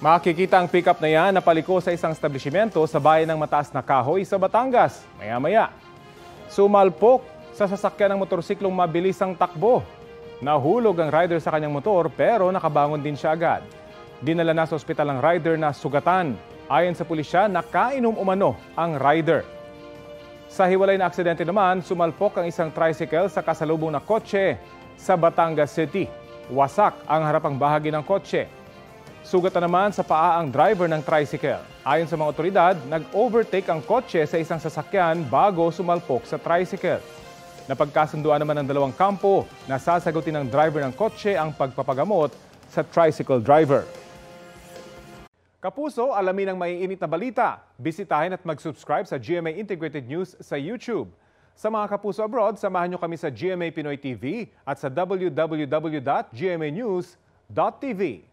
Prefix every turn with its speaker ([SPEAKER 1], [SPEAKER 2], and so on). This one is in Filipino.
[SPEAKER 1] Makikita ang pickup na yan na paliko sa isang establishmento sa bayan ng Mataas na Kahoy sa Batangas. Maya-maya, sumalpok sa sasakyan ng motorsiklong mabilisang takbo. Nahulog ang rider sa kanyang motor pero nakabangon din siya agad. Dinala na sa ospital ang rider na sugatan. Ayon sa pulisya, nakainom umano ang rider. Sa hiwalay na aksidente naman, sumalpok ang isang tricycle sa kasalubong na kotse sa Batangas City. Wasak ang harapang bahagi ng kotse. Sugatan naman sa paa ang driver ng tricycle. Ayon sa mga otoridad, nag-overtake ang kotse sa isang sasakyan bago sumalpok sa tricycle. Napagkasunduan naman ng dalawang kampo na sasagutin ng driver ng kotse ang pagpapagamot sa tricycle driver. Kapuso, alamin ang maiinit na balita. Bisitahin at mag-subscribe sa GMA Integrated News sa YouTube. Sa mga kapuso abroad, samahan nyo kami sa GMA Pinoy TV at sa www.gmanews.tv.